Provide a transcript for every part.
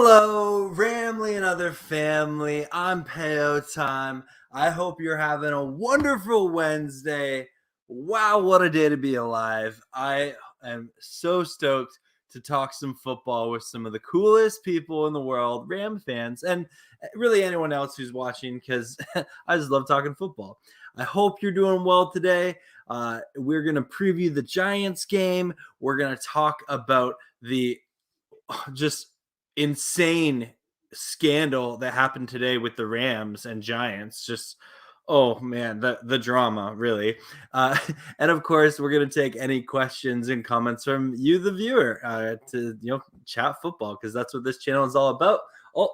Hello, Ramley and other family. I'm Peo Time. I hope you're having a wonderful Wednesday. Wow, what a day to be alive. I am so stoked to talk some football with some of the coolest people in the world, Ram fans, and really anyone else who's watching because I just love talking football. I hope you're doing well today. We're going to preview the Giants game. We're going to talk about the just insane scandal that happened today with the Rams and Giants. Just oh man, the drama really. Uh, and of course, we're gonna take any questions and comments from you, the viewer, to chat football because that's what this channel is all about. Oh,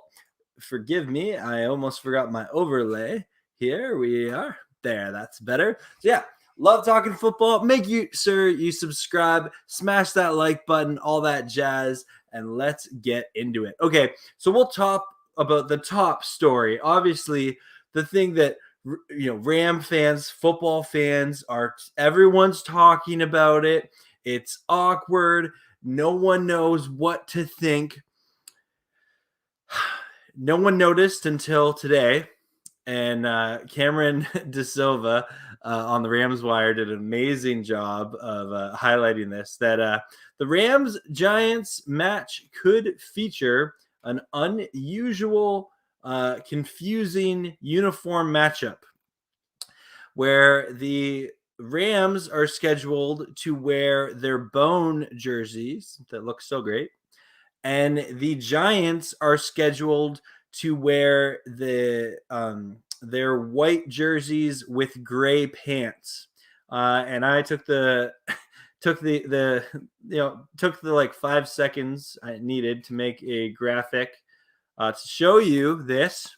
forgive me, I almost forgot my overlay. Here we are. There, that's better. So yeah, love talking football. Make sure you subscribe, smash that like button, all that jazz, and let's get into it. Okay, so we'll talk about the top story. Obviously, the thing that Ram fans, football fans everyone's talking about it. It's awkward. No one knows what to think. No one noticed until today. And Cameron DeSilva on the Rams Wire did an amazing job of highlighting this, that the Rams-Giants match could feature an unusual, confusing uniform matchup where the Rams are scheduled to wear their bone jerseys that look so great, and the Giants are scheduled to wear their white jerseys with gray pants. And I took the like 5 seconds I needed to make a graphic to show you this.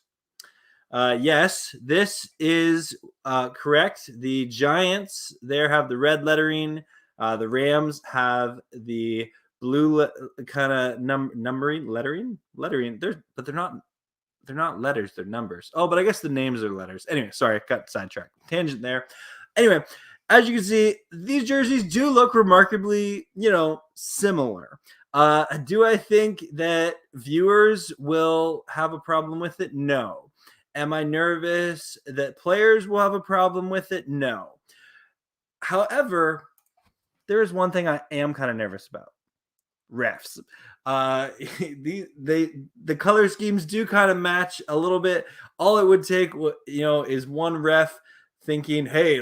Yes, this is correct. The Giants there have the red lettering. The Rams have the blue kind of lettering. They're not letters, they're numbers. Oh, but I guess the names are letters. Anyway, sorry, I got sidetracked. Tangent there. Anyway, as you can see, these jerseys do look remarkably, similar. Do I think that viewers will have a problem with it? No. Am I nervous that players will have a problem with it? No. However, there is one thing I am kind of nervous about. Refs. The color schemes do kind of match a little bit. All it would take, is one ref thinking, "Hey,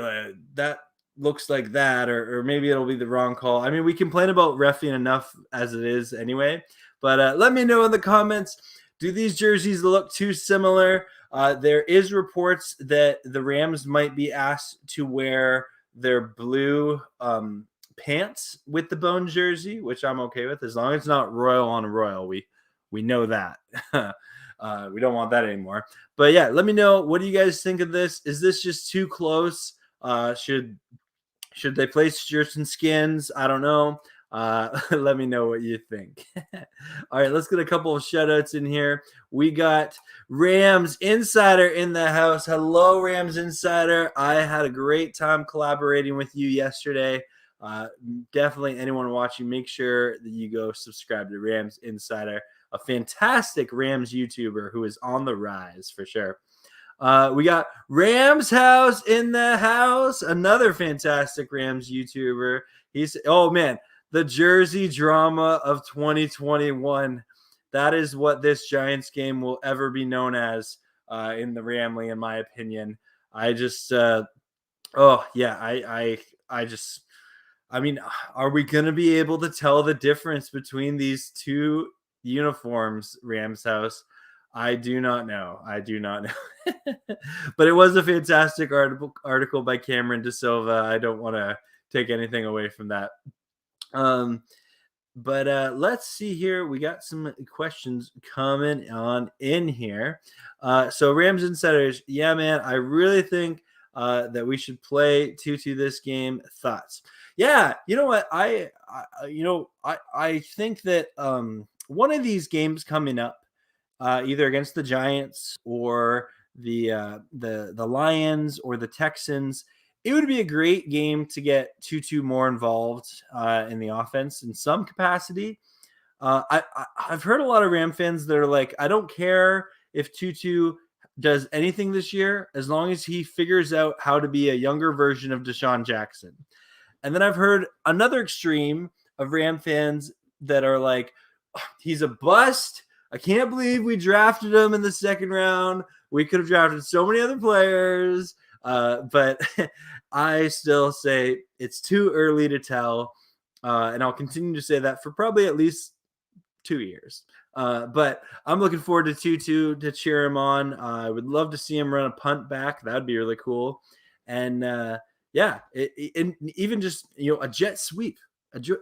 that looks like that," or maybe it'll be the wrong call. I mean, we complain about reffing enough as it is anyway. But let me know in the comments. Do these jerseys look too similar? There is reports that the Rams might be asked to wear their blue pants with the bone jersey, which I'm okay with as long as it's not royal on royal. We know that. We don't want that anymore. But yeah, let me know, what do you guys think of this? Is this just too close? Should they place shirts and skins? I don't know. Let me know what you think. All right, let's get a couple of shout outs in here. We got Rams Insider in the house. Hello, Rams Insider. I had a great time collaborating with you yesterday. Definitely anyone watching, make sure that you go subscribe to Rams Insider, a fantastic Rams YouTuber who is on the rise for sure. We got Rams House in the house, another fantastic Rams YouTuber. Oh man, the jersey drama of 2021. That is what this Giants game will ever be known as in the Ramley, in my opinion. I just, I mean, are we going to be able to tell the difference between these two uniforms, Rams House? I do not know. But it was a fantastic article by Cameron DeSilva. I don't want to take anything away from that. But let's see here. We got some questions coming on in here. So Rams Insiders, yeah, man, I really think that we should play Tutu this game. Thoughts? Yeah, you know what? I think that one of these games coming up, either against the Giants or the Lions or the Texans, it would be a great game to get Tutu more involved in the offense in some capacity. I've heard a lot of Ram fans that are like, I don't care if Tutu does anything this year as long as he figures out how to be a younger version of Deshaun Jackson. And then I've heard another extreme of Ram fans that are like, he's a bust. I can't believe we drafted him in the second round. We could have drafted so many other players. But I still say it's too early to tell. And I'll continue to say that for probably at least 2 years. But I'm looking forward to Tutu to cheer him on. I would love to see him run a punt back. That'd be really cool. And and even just a jet sweep.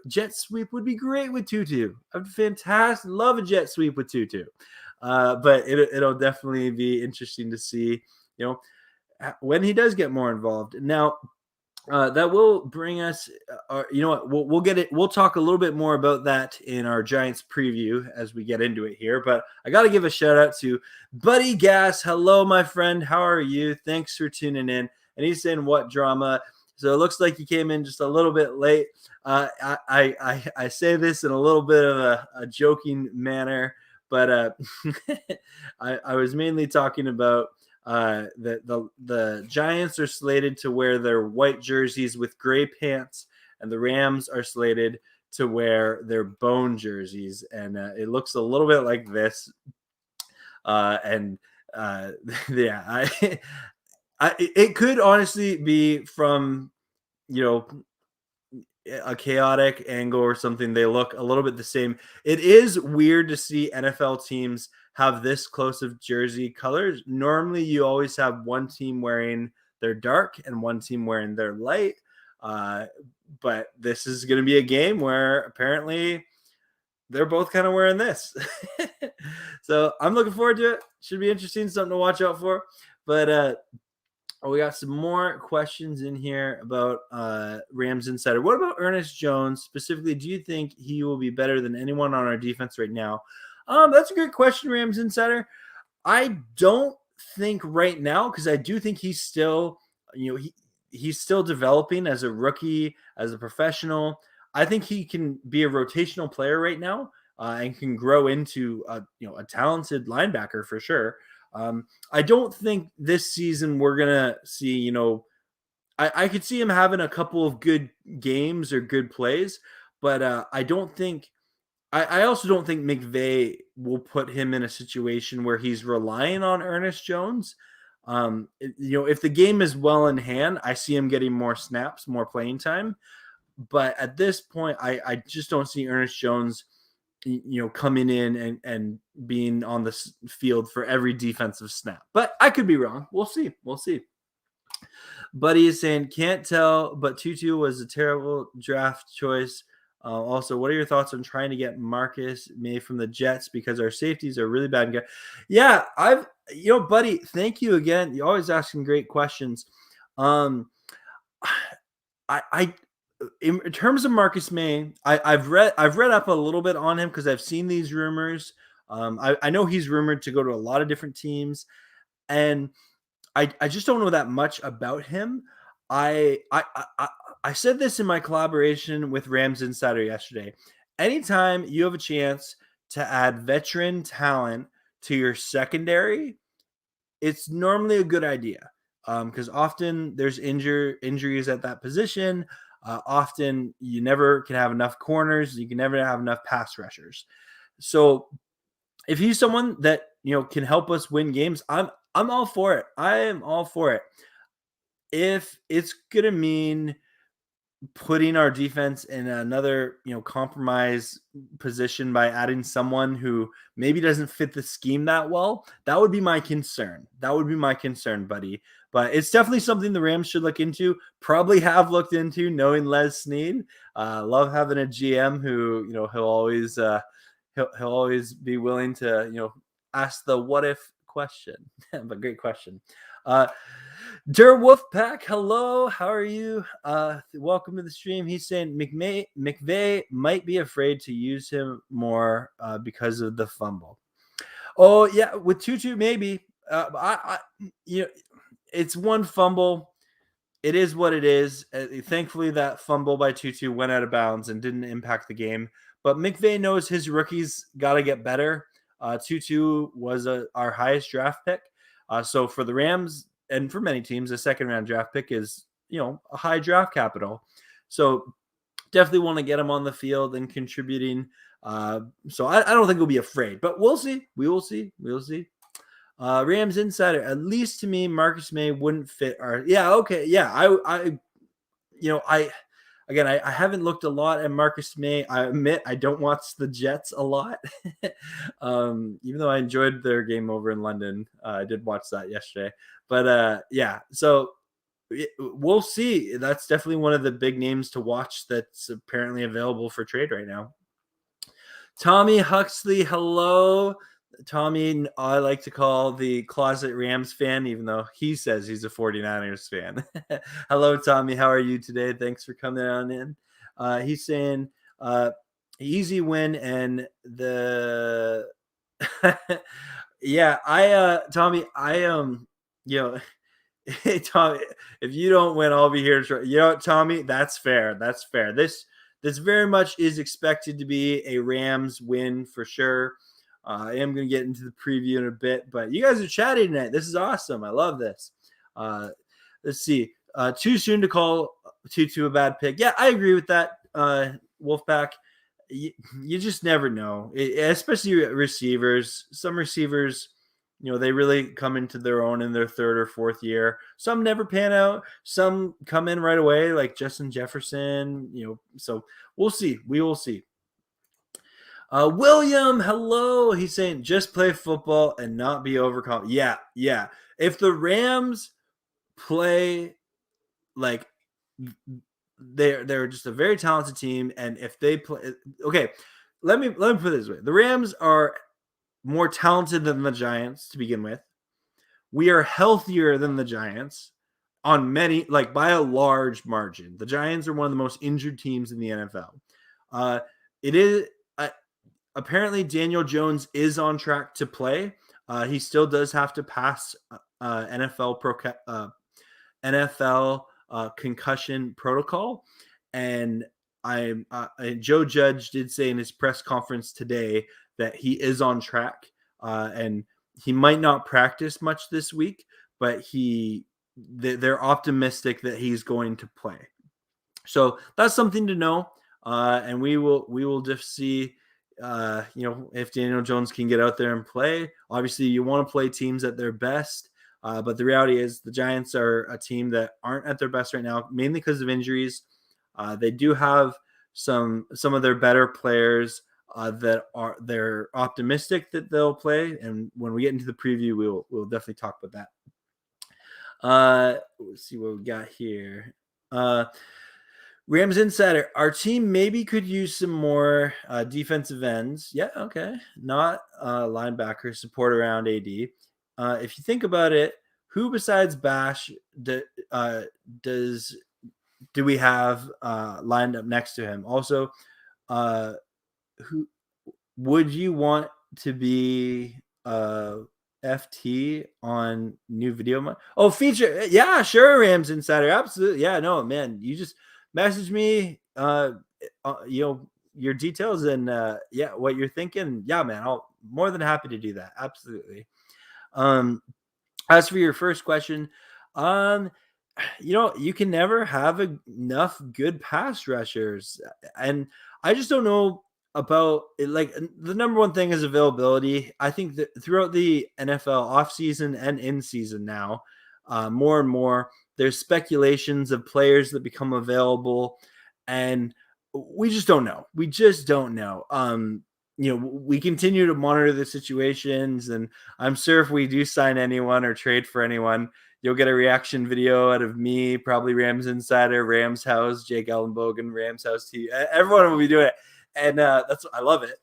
Jet sweep would be great with Tutu. I'm fantastic. Love a jet sweep with Tutu. But it'll definitely be interesting to see, when he does get more involved. Now, that will bring us, you know what, we'll get it. We'll talk a little bit more about that in our Giants preview as we get into it here. But I got to give a shout out to Buddy Gas. Hello, my friend. How are you? Thanks for tuning in. And he's saying, what drama? So it looks like he came in just a little bit late. I say this in a little bit of a joking manner, but I was mainly talking about the Giants are slated to wear their white jerseys with gray pants, and the Rams are slated to wear their bone jerseys, and it looks a little bit like this. Yeah, it could honestly be from a chaotic angle or something. They look a little bit the same. It is weird to see NFL teams have this close of jersey colors. Normally you always have one team wearing their dark and one team wearing their light. But this is going to be a game where apparently they're both kind of wearing this. So I'm looking forward to it. Should be interesting, something to watch out for. But we got some more questions in here about Rams Insider. What about Ernest Jones specifically? Do you think he will be better than anyone on our defense right now? That's a good question, Rams Insider. I don't think right now, because I do think he's still, he's still developing as a rookie, as a professional. I think he can be a rotational player right now and can grow into a talented linebacker for sure. I don't think this season we're gonna see, I could see him having a couple of good games or good plays, but I don't think I also don't think McVay will put him in a situation where he's relying on Ernest Jones. If the game is well in hand, I see him getting more snaps, more playing time. But at this point, I just don't see Ernest Jones, coming in and being on the field for every defensive snap. But I could be wrong. We'll see. Buddy is saying, can't tell, but Tutu was a terrible draft choice. Also, what are your thoughts on trying to get Marcus May from the Jets, because our safeties are really bad? Yeah, Buddy, thank you again. You're always asking great questions. I in terms of Marcus May, I've read up a little bit on him because I've seen these rumors. I know he's rumored to go to a lot of different teams, and I just don't know that much about him. I said this in my collaboration with Rams Insider yesterday. Anytime you have a chance to add veteran talent to your secondary, it's normally a good idea because often there's injuries at that position. Often you never can have enough corners. You can never have enough pass rushers. So if he's someone that can help us win games, I'm all for it. I am all for it. If it's gonna mean putting our defense in another compromise position by adding someone who maybe doesn't fit the scheme that well, that would be my concern. Buddy. But it's definitely something the Rams should look into, probably have looked into, knowing Les Snead. Love having a GM who he'll always be willing to ask the what if question. But great question. Der Wolfpack, hello, how are you? Welcome to the stream. He's saying McVay might be afraid to use him more because of the fumble. Oh yeah, with Tutu maybe. It's one fumble. it is what it is. Thankfully, that fumble by Tutu went out of bounds and didn't impact the game. But McVay knows his rookies got to get better. Tutu was our highest draft pick. So for the Rams and for many teams, a second round draft pick is, a high draft capital. So definitely want to get him on the field and contributing. So I don't think we'll be afraid, but we'll see. We will see. We will see. Rams insider, at least to me, Marcus May wouldn't fit our. Yeah, okay, yeah. I haven't looked a lot at Marcus May. I admit I don't watch the Jets a lot, even though I enjoyed their game over in London. I did watch that yesterday, but yeah. So we'll see. That's definitely one of the big names to watch that's apparently available for trade right now. Tommy Huxley, hello. Tommy, I like to call the closet Rams fan, even though he says he's a 49ers fan. Hello, Tommy. How are you today? Thanks for coming on in. He's saying easy win and the yeah, Tommy, hey, Tommy, if you don't win, I'll be here. Tommy, that's fair. That's fair. This very much is expected to be a Rams win for sure. I am going to get into the preview in a bit, but you guys are chatting tonight. This is awesome. I love this. Let's see. Too soon to call Tutu a bad pick. Yeah, I agree with that, Wolfpack. You just never know, especially receivers. Some receivers, they really come into their own in their third or fourth year. Some never pan out. Some come in right away, like Justin Jefferson, so we'll see. We will see. William, hello. He's saying just play football and not be overconfident. Yeah. If the Rams play like they're just a very talented team, and if they play, okay, let me put it this way: the Rams are more talented than the Giants to begin with. We are healthier than the Giants on many, like by a large margin. The Giants are one of the most injured teams in the NFL. It is. Apparently, Daniel Jones is on track to play. He still does have to pass NFL concussion protocol, and Joe Judge did say in his press conference today that he is on track, and he might not practice much this week, but they're optimistic that he's going to play. So that's something to know, and we will just see. If Daniel Jones can get out there and play. Obviously, you want to play teams at their best, but the reality is the Giants are a team that aren't at their best right now, mainly because of injuries. They do have some of their better players they're optimistic that they'll play, and when we get into the preview, we'll definitely talk about that. Let's see what we got here. Rams Insider, our team maybe could use some more defensive ends. Yeah, okay. Not linebacker support around AD. If you think about it, who besides Bash do we have lined up next to him? Also, who would you want to be FT on new video? Oh, feature. Yeah, sure, Rams Insider. Absolutely. Yeah, no, man. You just message me your details and what you're thinking. Yeah, man, I'll more than happy to do that. Absolutely. As for your first question, you can never have enough good pass rushers, and I just don't know about it. Like, the number one thing is availability. I think that throughout the NFL offseason and in season now, more and more there's speculations of players that become available, and we just don't know. We just don't know. We continue to monitor the situations, and I'm sure if we do sign anyone or trade for anyone, you'll get a reaction video out of me, probably Rams Insider, Rams House, Jake Ellenbogen, Rams House TV. Everyone will be doing it, and that's I love it.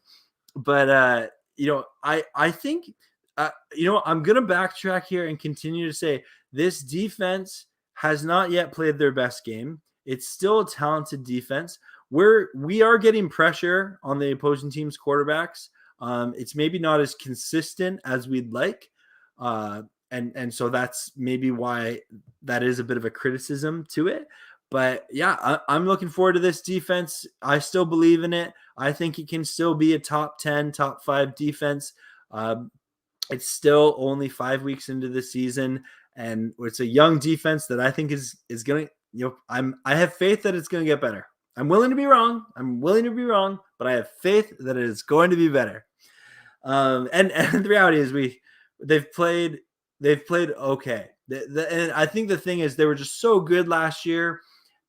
But I think I'm gonna backtrack here and continue to say this defense has not yet played their best game. It's still a talented defense. We are getting pressure on the opposing team's quarterbacks. It's maybe not as consistent as we'd like. and so that's maybe why that is a bit of a criticism to it. But yeah, I'm looking forward to this defense. I still believe in it. I think it can still be a top 10, top 5 defense. Um, it's still only 5 weeks into the season, and it's a young defense that I think is going to, I have faith that it's going to get better. I'm willing to be wrong. But I have faith that it is going to be better. And the reality is they've played okay. And I think the thing is they were just so good last year,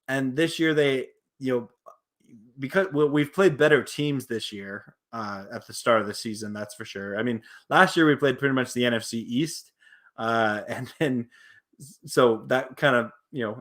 and this year they, because we've played better teams this year at the start of the season, that's for sure. I mean, last year we played pretty much the NFC East, and then so that kind of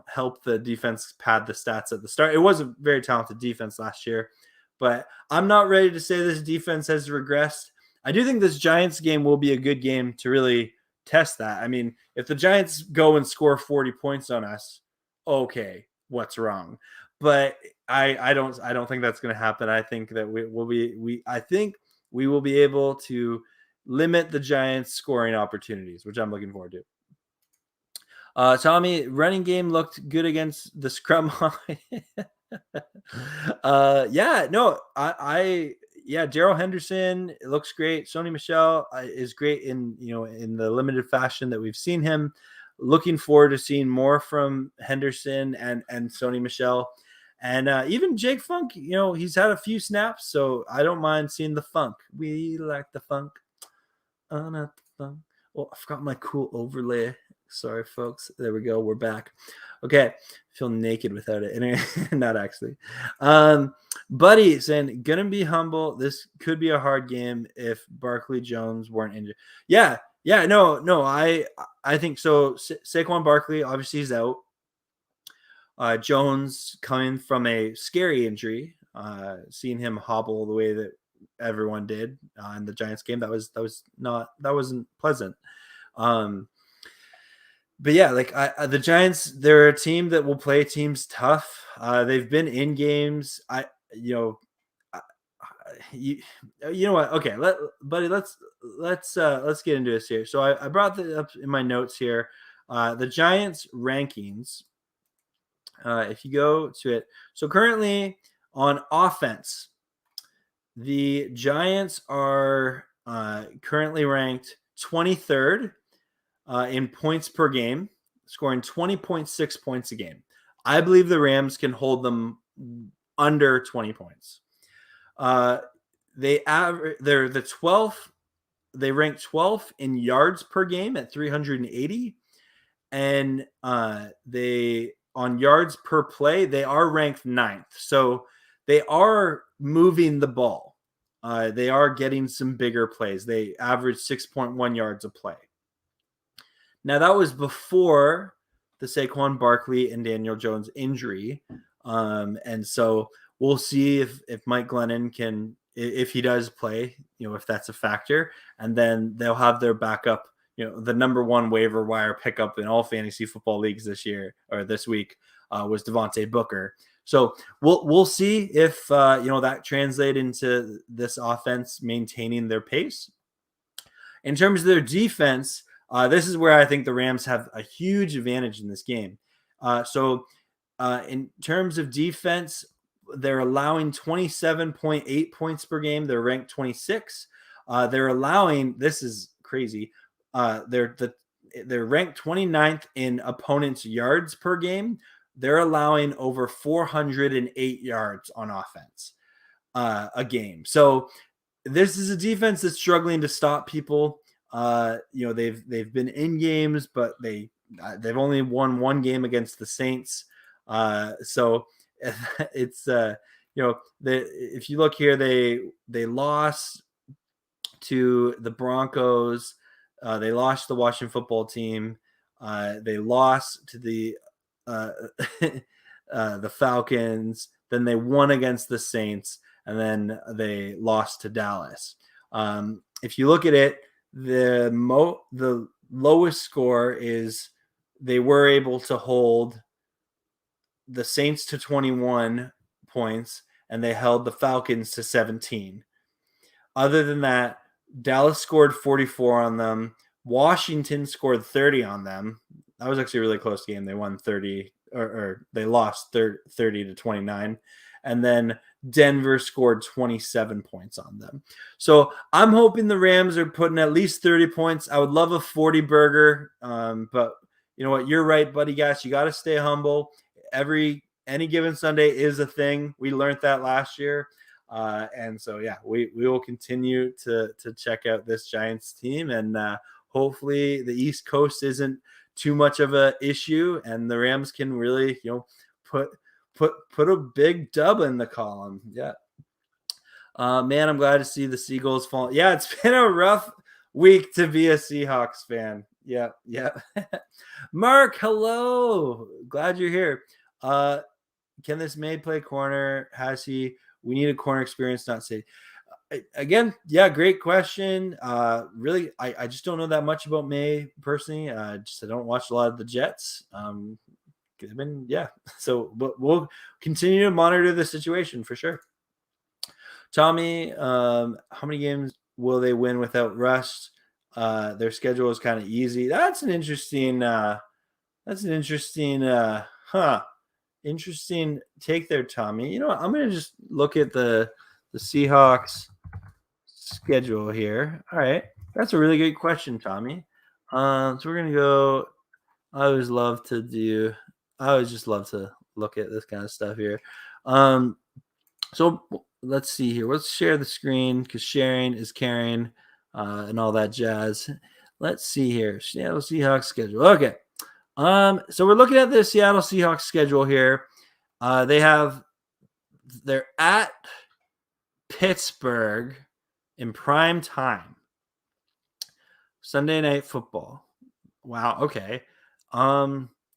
helped the defense pad the stats at the start. It was a very talented defense last year, but I'm not ready to say this defense has regressed. I do think this Giants game will be a good game to really test that. I mean, if the Giants go and score 40 points on us, okay, what's wrong? But I don't think that's going to happen. I think that we will be able to limit the Giants' scoring opportunities, which I'm looking forward to. Tommy, running game looked good against the scrum. Daryl Henderson, it looks great. Sony Michel is great in the limited fashion that we've seen him. Looking forward to seeing more from Henderson and Sony Michel. And even Jake Funk, he's had a few snaps, so I don't mind seeing the funk. We like the funk. Oh, not the funk. Oh, I forgot my cool overlay. Sorry, folks. There we go. We're back. Okay. I feel naked without it. Anyway, not actually. Buddy saying, gonna be humble. This could be a hard game if Barkley Jones weren't injured. Yeah. No. I think so. Saquon Barkley, obviously, he's out. Jones coming from a scary injury. Seeing him hobble the way that everyone did in the Giants game, that wasn't pleasant. But yeah, the Giants, they're a team that will play teams tough. They've been in games. You know what? Okay, let's get into this here. So I brought that up in my notes here. The Giants rankings. If you go to it, so currently on offense, the Giants are currently ranked 23rd in points per game, scoring 20.6 points a game. I believe the Rams can hold them under 20 points. They're the 12th. They rank 12th in yards per game at 380, and they on yards per play they are ranked 9th. So they are moving the ball. They are getting some bigger plays. They average 6.1 yards a play. Now, that was before the Saquon Barkley and Daniel Jones injury. And so we'll see if Mike Glennon can, if he does play, if that's a factor. And then they'll have their backup, the number one waiver wire pickup in all fantasy football leagues this week was Devontae Booker. So we'll see if, that translates into this offense maintaining their pace. In terms of their defense, this is where I think the Rams have a huge advantage in this game. In terms of defense, they're allowing 27.8 points per game. They're ranked 26. They're allowing, this is crazy. They're ranked 29th in opponents' yards per game. They're allowing over 408 yards on offense a game. So this is a defense that's struggling to stop people. They've been in games, but they've only won one game against the Saints. So it's if you look here, they lost to the Broncos. They lost to the Washington football team. They lost to the Falcons. Then they won against the Saints, and then they lost to Dallas. If you look at it, the lowest score is they were able to hold the Saints to 21 points, and they held the Falcons to 17. Other than that, Dallas scored 44 on them. Washington scored 30 on them. That was actually a really close game. They won 30 or they lost 30-29. And then Denver scored 27 points on them. So I'm hoping the Rams are putting at least 30 points. I would love a 40 burger. But you know what? You're right, buddy. Guys, you got to stay humble. Any given Sunday is a thing. We learned that last year. And so, yeah, we will continue to check out this Giants team. And hopefully the East Coast isn't too much of an issue. And the Rams can really, put a big dub in the column. Yeah. Man, I'm glad to see the Seagulls fall. Yeah, it's been a rough week to be a Seahawks fan. Yeah. Mark, hello. Glad you're here. Can this May play corner? Has he? We need a corner experience, not say. Again, yeah, great question. Really, I just don't know that much about May personally. I don't watch a lot of the Jets. But we'll continue to monitor the situation for sure. Tommy, how many games will they win without Rust? Their schedule is kind of easy. That's an interesting interesting take there, Tommy. You know what? I'm going to just look at the Seahawks schedule here. All right. That's a really good question, Tommy. So we're going to go. I always just love to look at this kind of stuff here. So let's see here. Let's share the screen because sharing is caring and all that jazz. Let's see here. Seattle Seahawks schedule. Okay. So we're looking at the Seattle Seahawks schedule here. They're at Pittsburgh in prime time. Sunday Night Football. Wow. Okay.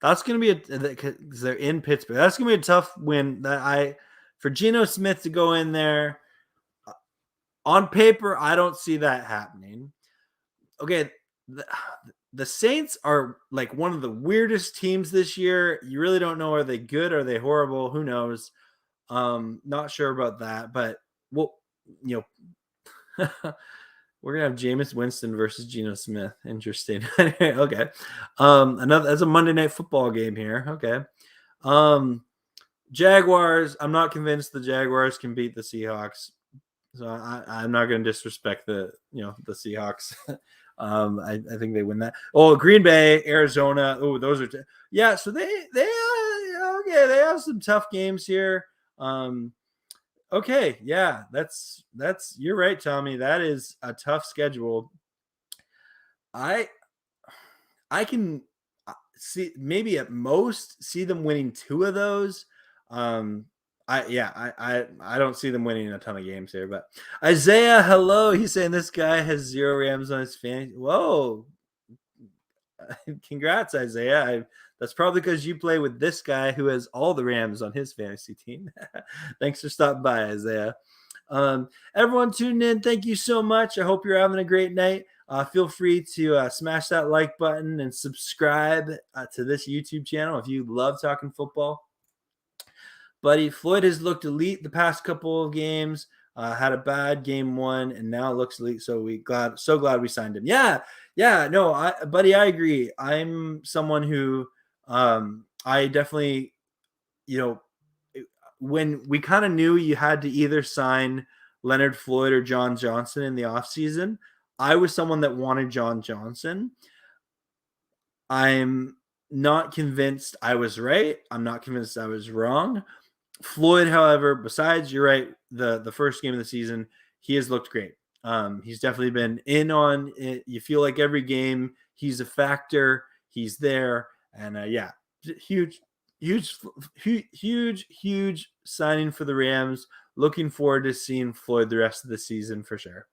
That's going to be because they're in Pittsburgh. That's going to be a tough win for Geno Smith to go in there. On paper, I don't see that happening. Okay. The Saints are like one of the weirdest teams this year. You really don't know, are they good? Are they horrible? Who knows? Not sure about that, but we're gonna have Jameis Winston versus Geno Smith. Interesting. Okay. That's a Monday Night Football game here. Okay. Jaguars. I'm not convinced the Jaguars can beat the Seahawks, so I'm not going to disrespect the Seahawks. I think they win that. Oh, Green Bay, Arizona. Oh, those are yeah. So they have some tough games here. Okay, yeah, that's you're right, Tommy. That is a tough schedule. I can see maybe at most see them winning 2 of those. I don't see them winning a ton of games here, but Isaiah, hello. He's saying this guy has 0 Rams on his fantasy. Whoa. Congrats, Isaiah. That's probably because you play with this guy who has all the Rams on his fantasy team. Thanks for stopping by, Isaiah. Everyone tuned in, thank you so much. I hope you're having a great night. Feel free to smash that like button and subscribe to this YouTube channel if you love talking football. Buddy, Floyd has looked elite the past couple of games. Had a bad game 1, and now it looks elite. So glad we signed him. Yeah. No, buddy, I agree. I'm someone who I definitely, when we kind of knew you had to either sign Leonard Floyd or John Johnson in the offseason, I was someone that wanted John Johnson. I'm not convinced I was right. I'm not convinced I was wrong. Floyd, however, besides, you're right, the first game of the season, he has looked great. He's definitely been in on it. You feel like every game he's a factor. He's there. And huge signing for the Rams. Looking forward to seeing Floyd the rest of the season for sure.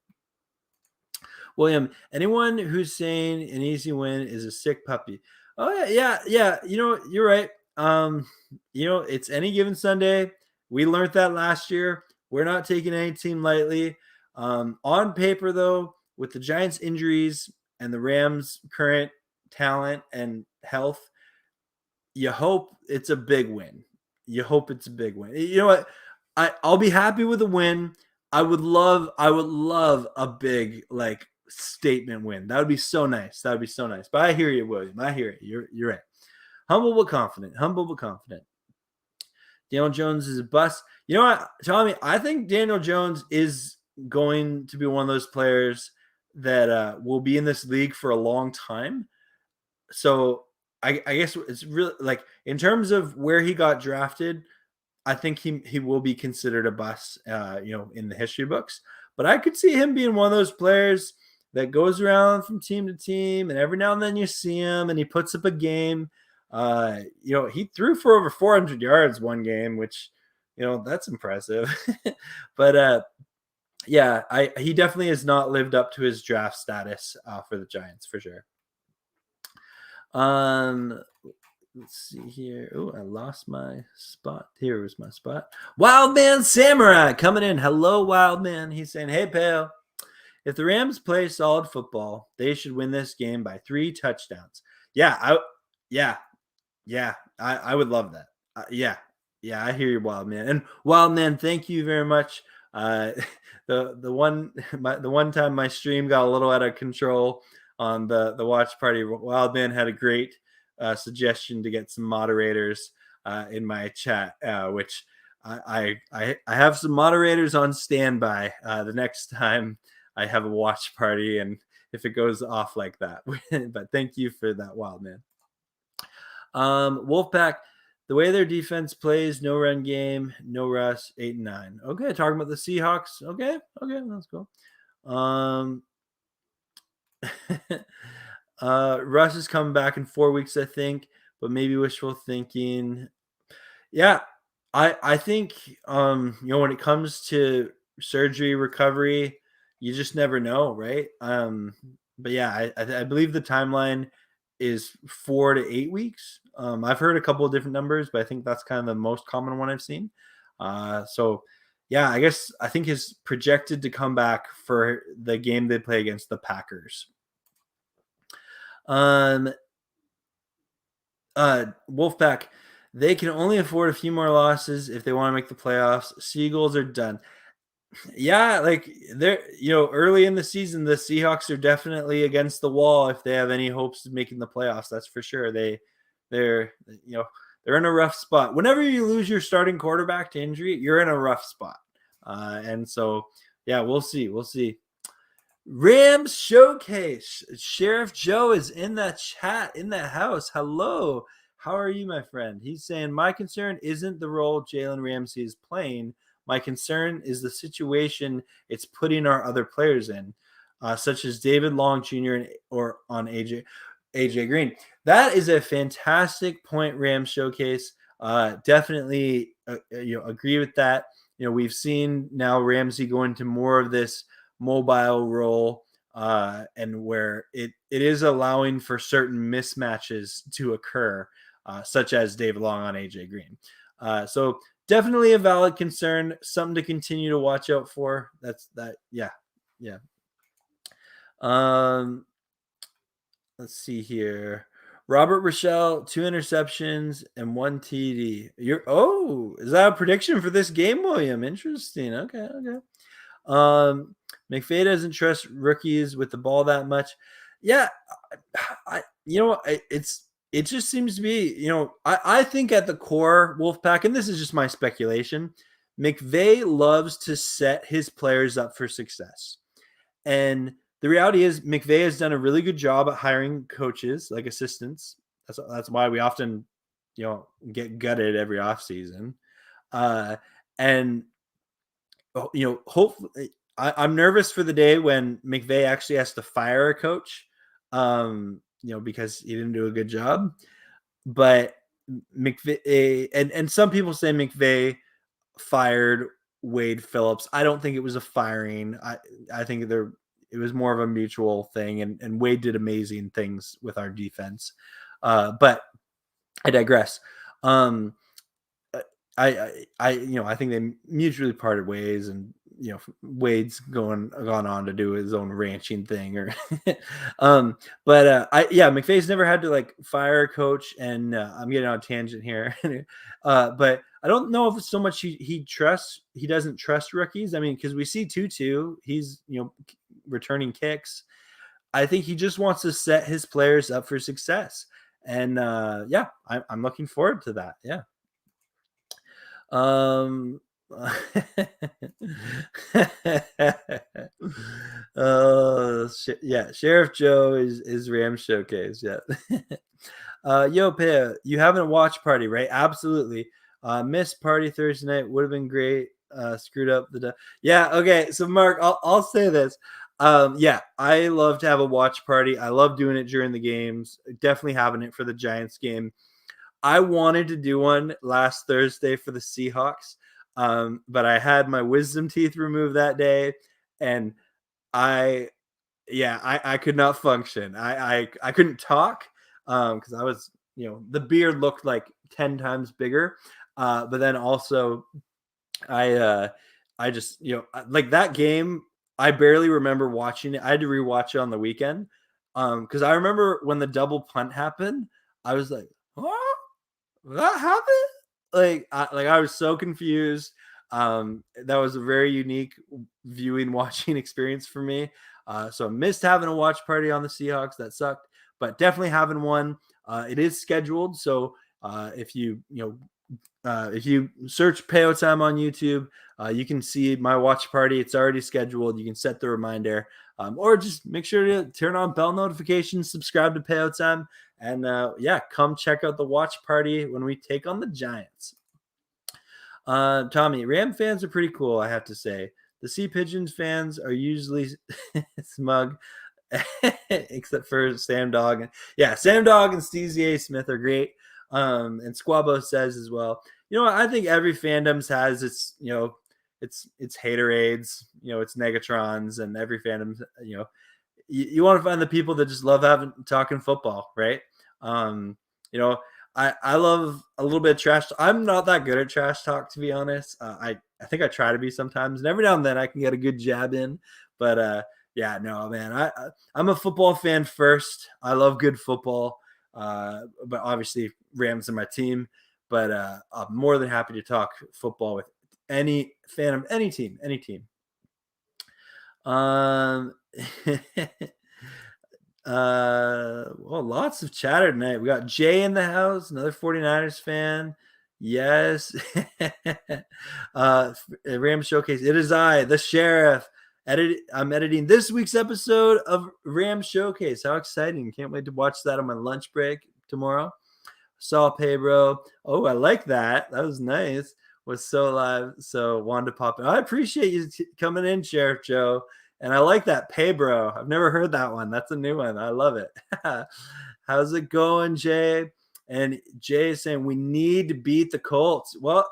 William, anyone who's saying an easy win is a sick puppy. Oh, yeah. You're right. It's any given Sunday. We learned that last year. We're not taking any team lightly. On paper, though, with the Giants' injuries and the Rams' current talent and health, you hope it's a big win. You know what? I'll be happy with a win. I would love a big statement win. That would be so nice. That would be so nice. But I hear you, William. I hear it. You're right. Humble but confident. Humble but confident. Daniel Jones is a bust. You know what, Tommy? I think Daniel Jones is going to be one of those players that will be in this league for a long time. So I guess it's really like in terms of where he got drafted, I think he will be considered a bust, in the history books. But I could see him being one of those players that goes around from team to team, and every now and then you see him, and he puts up a game. He threw for over 400 yards one game, which that's impressive. But he definitely has not lived up to his draft status for the Giants for sure. Let's see here. Oh, I lost my spot. Here was my spot. Wildman Samurai coming in. Hello, Wildman. He's saying, hey, pal. If the Rams play solid football, they should win this game by 3 touchdowns. I would love that. I hear you, Wildman. And Wildman, thank you very much. The one time my stream got a little out of control on the watch party, Wildman had a great suggestion to get some moderators in my chat, which I have some moderators on standby the next time I have a watch party, and if it goes off like that. But thank you for that, Wildman. Wolfpack, the way their defense plays, no run game, no rush, 8-9. Okay, talking about the Seahawks. Okay, that's cool. Russ is coming back in 4 weeks, I think, but maybe wishful thinking. Yeah, I think when it comes to surgery recovery, you just never know, right? But yeah, I believe the timeline is 4 to 8 weeks. I've heard a couple of different numbers, but I think that's kind of the most common one I've seen. So yeah, I think he's projected to come back for the game they play against the Packers. Wolfpack, they can only afford a few more losses if they want to make the playoffs. Seagulls are done. Yeah, like they're early in the season, the Seahawks are definitely against the wall if they have any hopes of making the playoffs. That's for sure. They're in a rough spot. Whenever you lose your starting quarterback to injury, you're in a rough spot. And so yeah, we'll see. Rams Showcase. Sheriff Joe is in that chat, in that house. Hello. How are you, my friend? He's saying, my concern isn't the role Jalen Ramsey is playing. My concern is the situation it's putting our other players in, such as David Long Jr. or on AJ Green. That is a fantastic point, Rams Showcase. Definitely agree with that. We've seen now Ramsey go into more of this mobile role, and where it is allowing for certain mismatches to occur, such as David Long on AJ Green. So definitely a valid concern, something to continue to watch out for. Yeah. Let's see here. Robert Rochelle, 2 interceptions and 1 TD. Is that a prediction for this game, William? Interesting. Okay. McVay doesn't trust rookies with the ball that much. Yeah, it just seems to be, I think at the core, Wolfpack, and this is just my speculation, McVay loves to set his players up for success. And the reality is McVay has done a really good job at hiring coaches, like assistants. That's why we often, get gutted every offseason. And hopefully I'm nervous for the day when McVay actually has to fire a coach, because he didn't do a good job. But McVay, and some people say McVay fired Wade Phillips. I don't think it was a firing. I think it was more of a mutual thing, and Wade did amazing things with our defense. But I digress. I think they mutually parted ways, and Wade's gone on to do his own ranching thing, McVay's never had to like fire a coach, and I'm getting on a tangent here, but I don't know if it's so much he doesn't trust rookies. I mean, because we see Tutu, he's returning kicks. I think he just wants to set his players up for success. And yeah, I'm looking forward to that. Yeah. Um, yeah, Sheriff Joe is Ram Showcase. Yeah. Yo, Pea, you having a watch party, right? Absolutely. Missed party Thursday night would have been great. Screwed up yeah. Okay, so Mark, I'll say this. Yeah, I love to have a watch party. I love doing it during the games. Definitely having it for the Giants game. I wanted to do one last Thursday for the Seahawks, but I had my wisdom teeth removed that day, and I I could not function. I couldn't talk because I was, the beard looked like 10 times bigger. But then also I just, like that game, I barely remember watching it. I had to rewatch it on the weekend. Because I remember when the double punt happened, I was like, "What? That happened?" I was so confused. That was a very unique viewing watching experience for me. So I missed having a watch party on the Seahawks. That sucked, but definitely having one. It is scheduled, so if you search Peo Time on YouTube, you can see my watch party. It's already scheduled. You can set the reminder, or just make sure to turn on bell notifications, subscribe to Peo Time, and come check out the watch party when we take on the Giants. Tommy, Ram fans are pretty cool, I have to say. The Sea Pigeons fans are usually smug, except for Sam Dog. Yeah, Sam Dog and Stevie A. Smith are great. And Squabo says as well, I think every fandoms has its, its haterades, its Negatrons, and every fandom, you want to find the people that just love talking football, right? You know, I love a little bit of trash. I'm not that good at trash talk, to be honest. I think I try to be sometimes, and every now and then I can get a good jab in. But yeah, no, man, I'm a football fan first. I love good football, but obviously Rams are my team. But I'm more than happy to talk football with any fan of any team, any team. Well, lots of chatter tonight. We got Jay in the house, another 49ers fan. Yes. Ram Showcase. It is I, the sheriff. I'm editing this week's episode of Ram Showcase. How exciting. Can't wait to watch that on my lunch break tomorrow. Saw Pay Bro. Oh, I like that. That was nice. Was so live. So wanted to pop in. I appreciate you coming in, Sheriff Joe. And I like that Pay Bro. I've never heard that one. That's a new one. I love it. How's it going, Jay? And Jay is saying we need to beat the Colts. Well,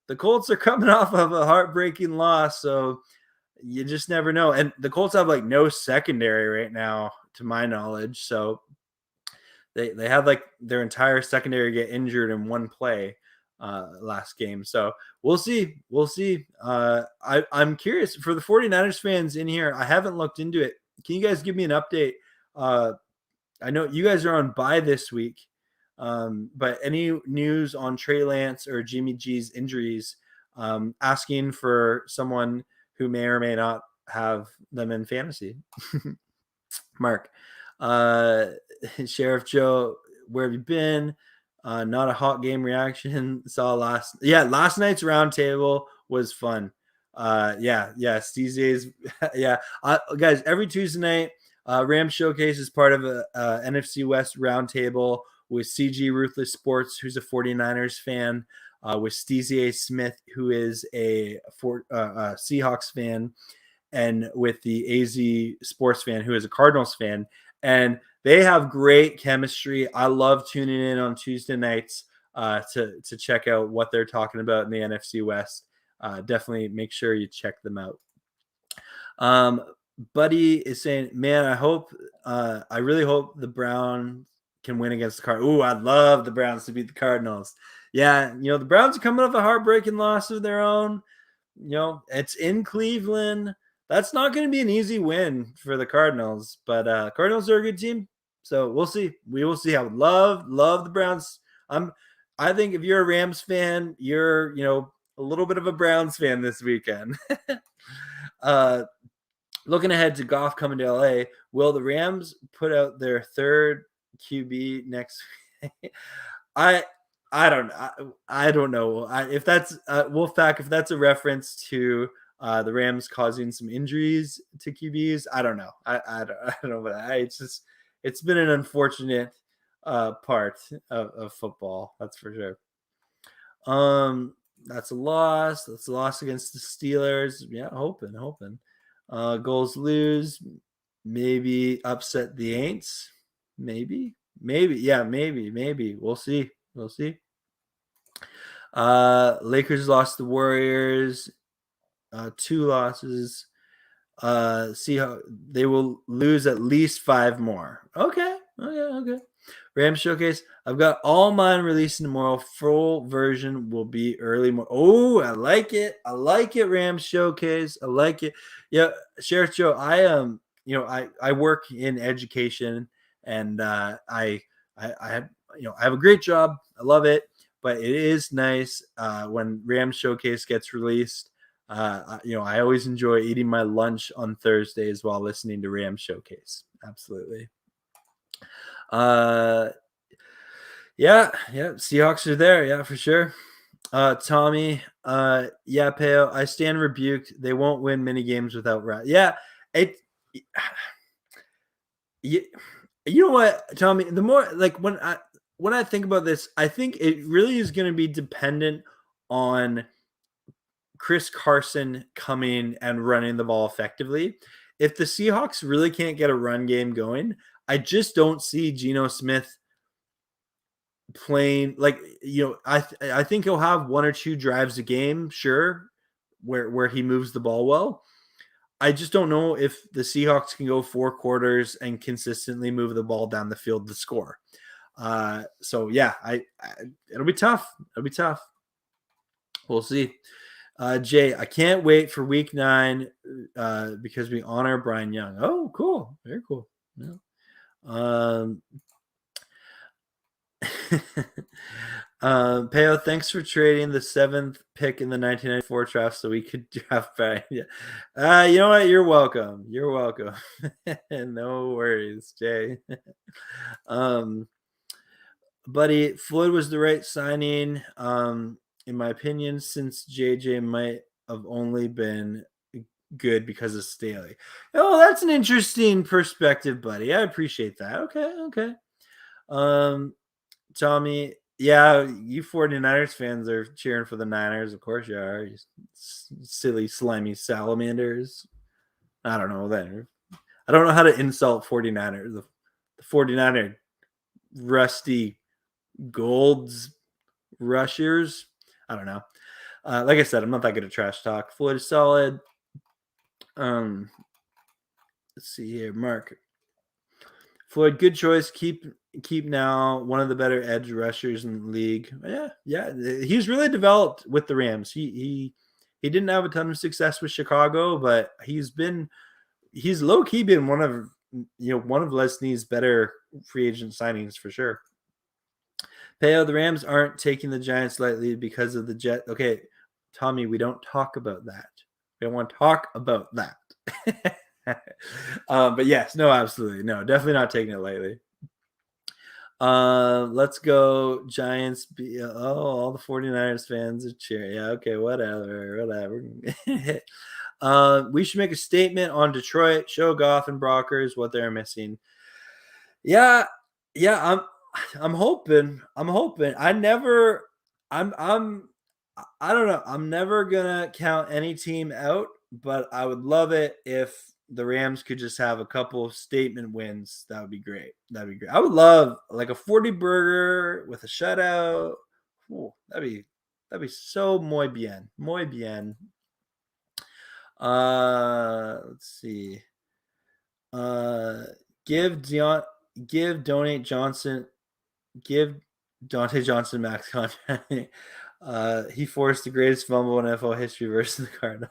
the Colts are coming off of a heartbreaking loss, so you just never know. And the Colts have like no secondary right now, to my knowledge. So they had like their entire secondary get injured in one play last game. So we'll see. We'll see. I'm curious for the 49ers fans in here. I haven't looked into it. Can you guys give me an update? I know you guys are on bye this week, but any news on Trey Lance or Jimmy G's injuries? Asking for someone who may or may not have them in fantasy. Mark, Sheriff Joe, where have you been? Not a hot game reaction. Saw last night's roundtable was fun. Steezy's yeah. Guys, every Tuesday night, Ram Showcase is part of a NFC West roundtable with CG Ruthless Sports, who's a 49ers fan, with Steezy A. Smith, who is a Seahawks fan, and with the AZ Sports fan, who is a Cardinals fan. And they have great chemistry. I love tuning in on Tuesday nights to check out what they're talking about in the NFC West. Definitely make sure you check them out. Buddy is saying, man, I really hope the Browns can win against the Cardinals. Ooh, I'd love the Browns to beat the Cardinals. Yeah, the Browns are coming off a heartbreaking loss of their own. It's in Cleveland. That's not going to be an easy win for the Cardinals, but Cardinals are a good team, so we'll see. We will see. I would love the Browns. I think if you're a Rams fan, you're a little bit of a Browns fan this weekend. Looking ahead to Goff coming to LA, will the Rams put out their third QB next week? I I don't know. If that's Wolfpack, if that's a reference to the Rams causing some injuries to QBs, I don't know. I don't know, but it's been an unfortunate part of football. That's for sure. That's a loss. That's a loss against the Steelers. Yeah, hoping. Goals lose. Maybe upset the Aints. Maybe. Yeah, maybe. We'll see. Lakers lost the Warriors. 2 losses. See how they will lose at least 5 more. Okay. Rams Showcase. I've got all mine releasing tomorrow. Full version will be early. Oh, I like it. Rams Showcase. I like it. Yeah, Sheriff Joe. I work in education, and I have I have a great job. I love it, but it is nice when Rams Showcase gets released. I always enjoy eating my lunch on Thursdays while listening to Rams Showcase. Absolutely. Yeah, Seahawks are there, yeah, for sure. Tommy, yeah, Peo, I stand rebuked. They won't win many games without Rat. Yeah, it. You know what, Tommy? The more like when I think about this, I think it really is going to be dependent on Chris Carson coming and running the ball effectively. If the Seahawks really can't get a run game going, I just don't see Geno Smith playing I think he'll have 1 or 2 drives a game, sure, where he moves the ball well. I just don't know if the Seahawks can go 4 quarters and consistently move the ball down the field to score. So yeah, it'll be tough. We'll see. Jay, I can't wait for week 9 because we honor Brian Young. Oh, cool. Very cool. Yeah. Peo, thanks for trading the 7th pick in the 1994 draft so we could draft Brian. Yeah. You know what? You're welcome. No worries, Jay. Buddy, Floyd was the right signing. In my opinion, since JJ might have only been good because of Staley. Oh, that's an interesting perspective, buddy. I appreciate that. Okay. Tommy, yeah, you 49ers fans are cheering for the Niners. Of course you are. You silly, slimy salamanders. I don't know that. I don't know how to insult 49ers. The 49er rusty golds rushers. I don't know. Like I said, I'm not that good at trash talk. Floyd is solid. Let's see here. Mark. Floyd, good choice. Keep now one of the better edge rushers in the league. Yeah. He's really developed with the Rams. He didn't have a ton of success with Chicago, but he's low key been one of Leslie's better free agent signings for sure. Peo, the Rams aren't taking the Giants lightly because of the Jet. Okay, Tommy, we don't talk about that. We don't want to talk about that. But yes, no, absolutely. No, definitely not taking it lightly. Let's go Giants. All the 49ers fans are cheering. Yeah, okay, whatever. We should make a statement on Detroit, show Goff and Brockers what they're missing. Yeah, I'm hoping. I don't know. I'm never gonna count any team out, but I would love it if the Rams could just have a couple of statement wins. That would be great. I would love like a 40 burger with a shutout. Ooh, that'd be so muy bien. Let's see. Give Donate Johnson. Give Dante Johnson max contract. He forced the greatest fumble in NFL history versus the Cardinals.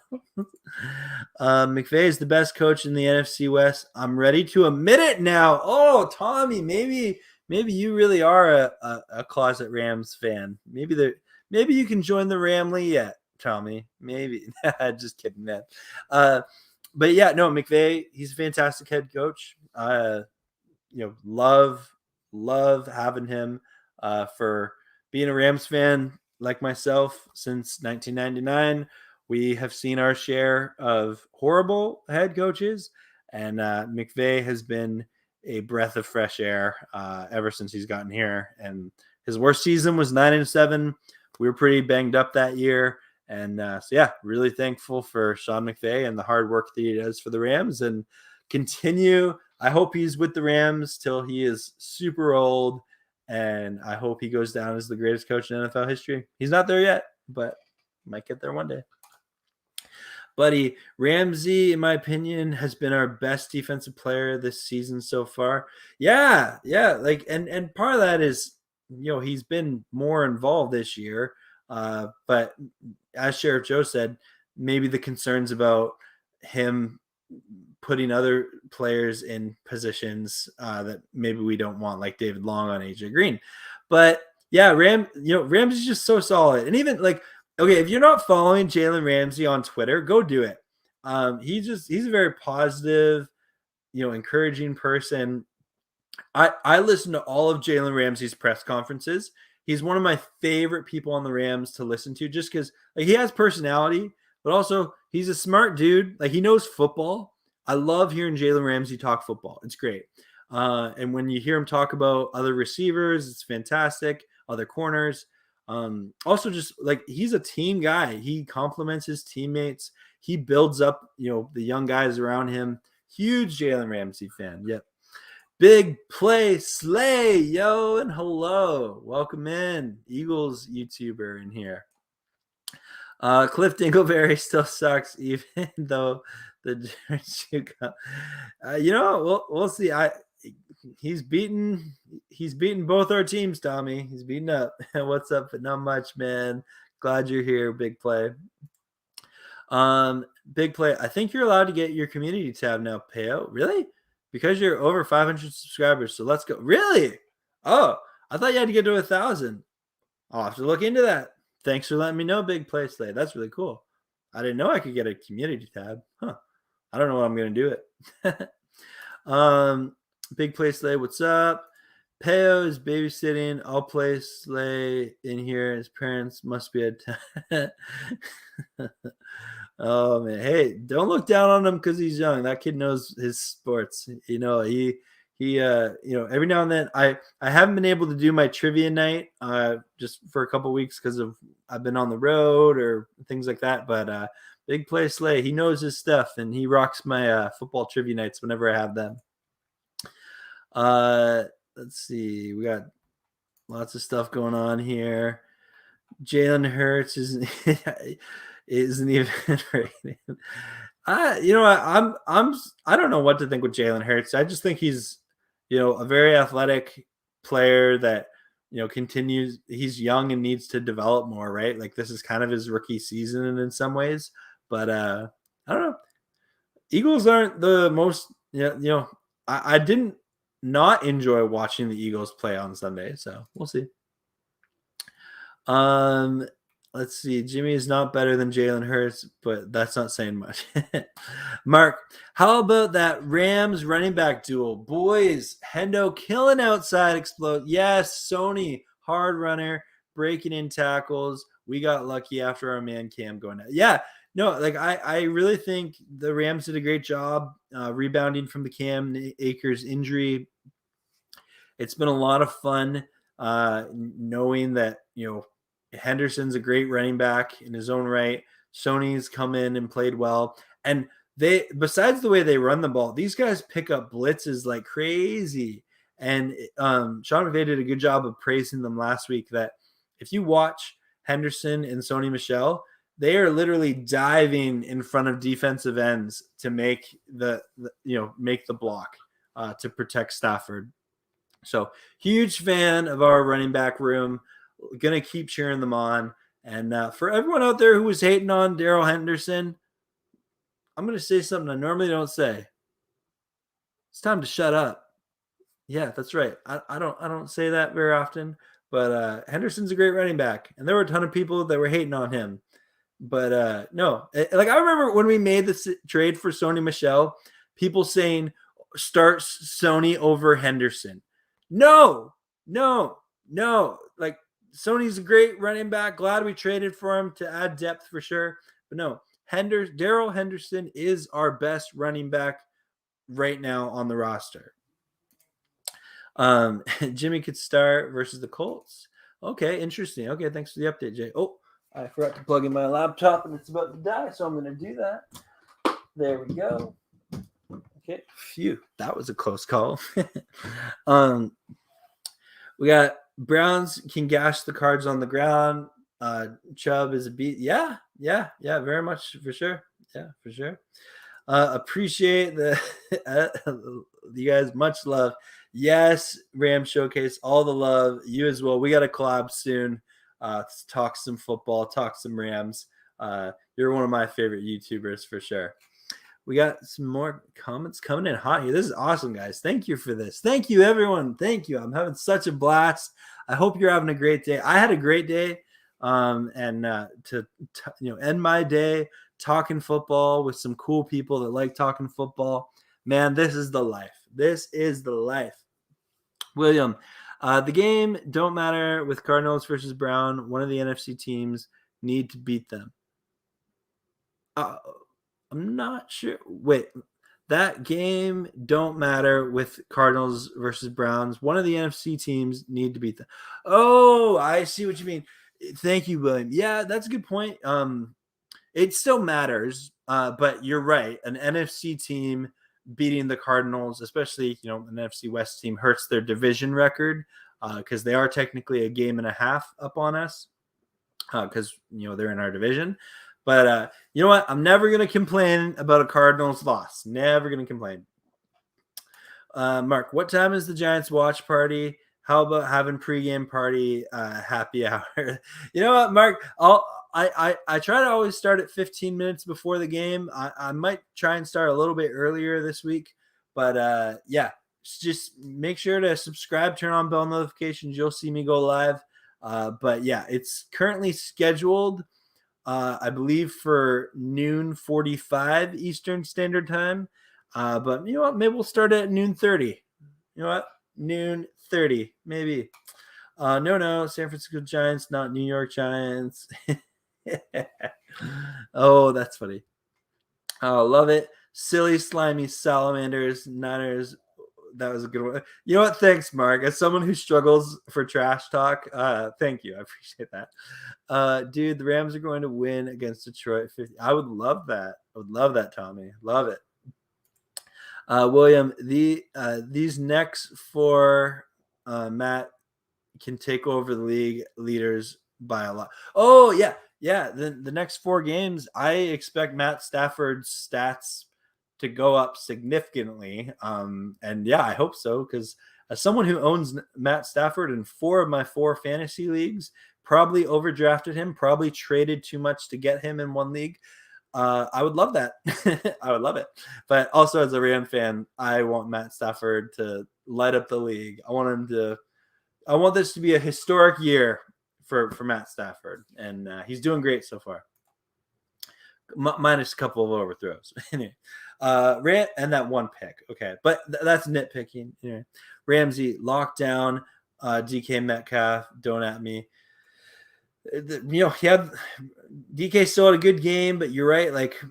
McVay is the best coach in the NFC West. I'm ready to admit it now. Oh, Tommy, maybe you really are a closet Rams fan. Maybe you can join the Ramley yet, Tommy. Maybe. Just kidding, man. But yeah, no, McVay, he's a fantastic head coach. Love having him for being a Rams fan like myself since 1999. We have seen our share of horrible head coaches, and McVay has been a breath of fresh air ever since he's gotten here. And his worst season was 9-7. We were pretty banged up that year. And so, yeah, really thankful for Sean McVay and the hard work that he does for the Rams, and continue. I hope he's with the Rams till he is super old, and I hope he goes down as the greatest coach in NFL history. He's not there yet, but might get there one day. Buddy, Ramsey, in my opinion, has been our best defensive player this season so far. Yeah, like and part of that is, he's been more involved this year. But as Sheriff Joe said, maybe the concerns about him putting other players in positions that maybe we don't want, like David Long on AJ Green. But yeah, Ramsey's just so solid. And even like, okay, if you're not following Jalen Ramsey on Twitter, go do it. He's a very positive, encouraging person. I listen to all of Jalen Ramsey's press conferences. He's one of my favorite people on the Rams to listen to, just because like he has personality, but also he's a smart dude. Like he knows football. I love hearing Jalen Ramsey talk football. It's great. And when you hear him talk about other receivers, it's fantastic. Other corners. Also, just like he's a team guy. He compliments his teammates. He builds up, the young guys around him. Huge Jalen Ramsey fan. Yep. Big play slay, yo, and hello. Welcome in. Eagles YouTuber in here. Cliff Dingleberry still sucks, even though the we'll see. He's beaten both our teams, Tommy. He's beaten up. What's up? But not much, man. Glad you're here. Big play. Big play. I think you're allowed to get your community tab now, Peo. Really? Because you're over 500 subscribers. So let's go. Really? Oh, I thought you had to get to 1,000. I'll have to look into that. Thanks for letting me know, Big Play Slay. That's really cool. I didn't know I could get a community tab. Huh. I don't know what I'm going to do it. Big Play Slay, what's up? Peo is babysitting. I'll play Slay in here. His parents must be at Oh man, hey, don't look down on him because he's young. That kid knows his sports. He every now and then I haven't been able to do my trivia night just for a couple weeks because of I've been on the road or things like that. But Big Play Slay, he knows his stuff, and he rocks my football trivia nights whenever I have them. Let's see, we got lots of stuff going on here. Jalen Hurts isn't even rated. I don't know what to think with Jalen Hurts. I just think he's, a very athletic player that, continues. He's young and needs to develop more, right? Like this is kind of his rookie season in some ways, but I don't know. Eagles aren't the most, I didn't not enjoy watching the Eagles play on Sunday, so we'll see. Let's see. Jimmy is not better than Jalen Hurts, but that's not saying much. Mark, how about that Rams running back duel? Boys, Hendo killing outside explode. Yes, Sony, hard runner, breaking in tackles. We got lucky after our man Cam going out. Yeah, no, like I really think the Rams did a great job rebounding from the Cam Akers injury. It's been a lot of fun knowing that, Henderson's a great running back in his own right. Sony's come in and played well. And besides the way they run the ball, these guys pick up blitzes like crazy. And Sean McVay did a good job of praising them last week that if you watch Henderson and Sony Michel, they are literally diving in front of defensive ends to make the block to protect Stafford. So huge fan of our running back room. Going to keep cheering them on. And for everyone out there who was hating on Darrell Henderson, I'm going to say something I normally don't say. It's time to shut up. Yeah, that's right. I don't say that very often, but Henderson's a great running back, and there were a ton of people that were hating on him. But no, like I remember when we made the trade for Sony Michel, people saying start Sony over Henderson. No, no, no. Like Sony's a great running back. Glad we traded for him to add depth for sure. But no, Darrell Henderson is our best running back right now on the roster. Jimmy could start versus the Colts. Okay, interesting. Okay, thanks for the update, Jay. Oh, I forgot to plug in my laptop and it's about to die, so I'm going to do that. There we go. Okay, phew, that was a close call. We got Browns can gash the Cards on the ground. Chubb is a beat. Yeah, very much for sure. Yeah, for sure. Appreciate the you guys. Much love. Yes, Ram Showcase, all the love. You as well. We got a collab soon. Talk some football, talk some Rams. You're one of my favorite YouTubers for sure. We got some more comments coming in hot here. This is awesome, guys. Thank you for this. Thank you, everyone. Thank you. I'm having such a blast. I hope you're having a great day. I had a great day. And to end my day talking football with some cool people that like talking football. Man, this is the life. This is the life. William, the game don't matter with Cardinals versus Brown. One of the NFC teams need to beat them. I'm not sure. Wait, that game don't matter with Cardinals versus Browns. One of the NFC teams need to beat them. Oh, I see what you mean. Thank you, William. Yeah, that's a good point. It still matters, but you're right. An NFC team beating the Cardinals, especially an NFC West team, hurts their division record because they are technically a game and a half up on us because they're in our division. But you know what? I'm never going to complain about a Cardinals loss. Never going to complain. Mark, what time is the Giants watch party? How about having pregame party happy hour? You know what, Mark? I try to always start at 15 minutes before the game. I might try and start a little bit earlier this week. But yeah, just make sure to subscribe, turn on bell notifications. You'll see me go live. But yeah, it's currently scheduled I believe for noon 45 Eastern Standard Time. But you know what? Maybe we'll start at noon 30. You know what? Noon 30, maybe. No, San Francisco Giants, not New York Giants. Oh, that's funny. Oh, love it. Silly, slimy salamanders, Niners. That was a good one. You know what? Thanks, Mark. As someone who struggles for trash talk, thank you. I appreciate that. Dude, the Rams are going to win against Detroit 50. I would love that. I would love that, Tommy. Love it. William, these next four, Matt can take over the league leaders by a lot. Oh, yeah. Yeah. The next 4 games, I expect Matt Stafford's stats to go up significantly. And yeah, I hope so, because as someone who owns Matt Stafford in 4 of my 4 fantasy leagues, probably overdrafted him, probably traded too much to get him in one league. I would love that. I would love it. But also as a Ram fan, I want Matt Stafford to light up the league. I want this to be a historic year for Matt Stafford. And he's doing great so far. Minus a couple of overthrows. Anyway, and that one pick. Okay. But that's nitpicking. Ramsey, lockdown, DK Metcalf, don't at me. DK still had a good game, but you're right. Like,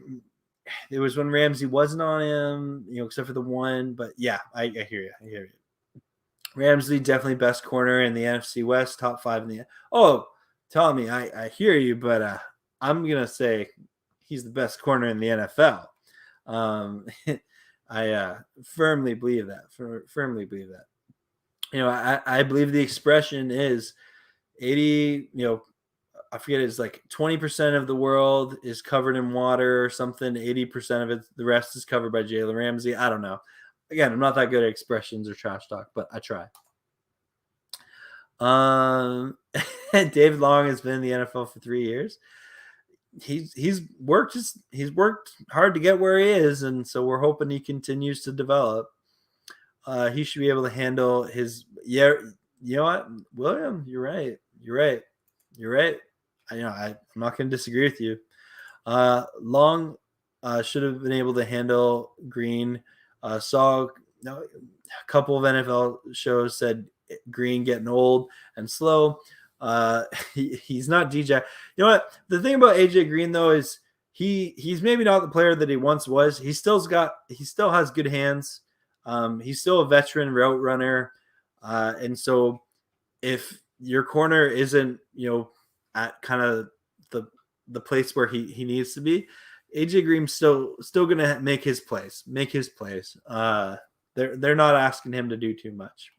it was when Ramsey wasn't on him, except for the one. But yeah, I hear you. Ramsey definitely best corner in the NFC West, top 5 in the. Oh, Tommy, I hear you, but I'm gonna say he's the best corner in the NFL. I firmly believe that. Firmly believe that. I believe the expression is 80. I forget, it's like 20% of the world is covered in water or something. 80% of it, the rest is covered by Jalen Ramsey. I don't know. Again, I'm not that good at expressions or trash talk, but I try. David Long has been in the NFL for 3 years. He's worked hard to get where he is, and so we're hoping he continues to develop. He should be able to handle his. Yeah, you know what, William? You're right. I'm not going to disagree with you. Long should have been able to handle Green. Saw a couple of NFL shows said Green getting old and slow. He's not DJ. You know what? The thing about AJ Green though is he's maybe not the player that he once was. He still has good hands. He's still a veteran route runner, and so if your corner isn't at kind of the place where he needs to be, AJ Green's still gonna make his plays. They're not asking him to do too much.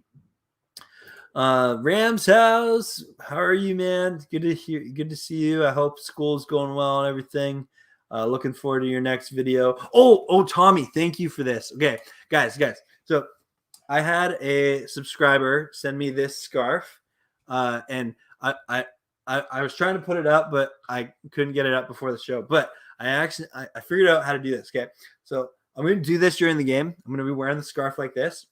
Rams house, how are you, man? Good to see you. I hope school's going well and everything. Looking forward to your next video. Oh, Tommy, thank you for this. Okay, guys. So I had a subscriber send me this scarf, and I was trying to put it up, but I couldn't get it up before the show. But I figured out how to do this. Okay, so I'm going to do this during the game. I'm going to be wearing the scarf like this,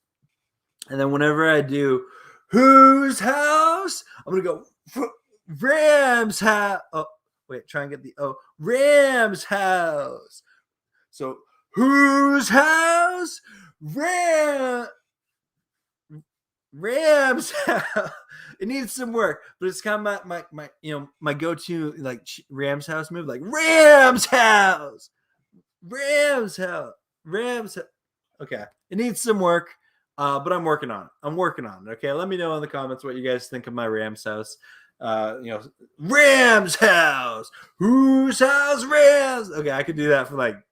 and then whenever I do whose house, I'm going to go Rams house. Oh, wait, try and get the Rams house. So whose house? Rams house. It needs some work, but it's kind of my go-to like Rams house move, like Rams house. Okay, it needs some work, but I'm working on it. Okay, let me know in the comments what you guys think of my Rams house. Rams house. Whose house? Rams. Okay, I could do that for like a